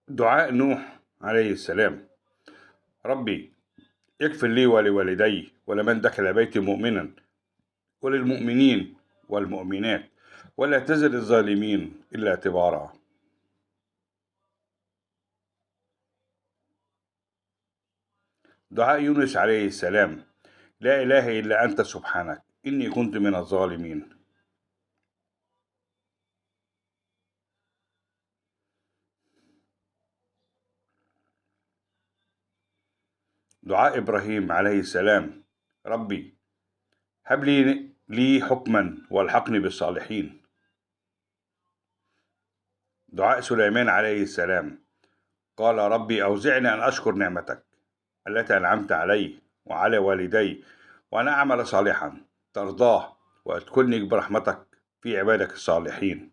دعاء نوح عليه السلام: ربي اغفر لي ولوالدي ولمن دخل بيتي مؤمنا وللمؤمنين والمؤمنات ولا تزد الظالمين إلا تبارا. دعاء يونس عليه السلام: لا إله إلا أنت سبحانك إني كنت من الظالمين. دعاء إبراهيم عليه السلام: ربي هب لي حكما والحقني بالصالحين. دعاء سليمان عليه السلام: قال ربي أوزعني أن أشكر نعمتك التي أنعمت علي وعلى والدي وأن أعمل صالحا ترضاه وأدخلني برحمتك في عبادك الصالحين.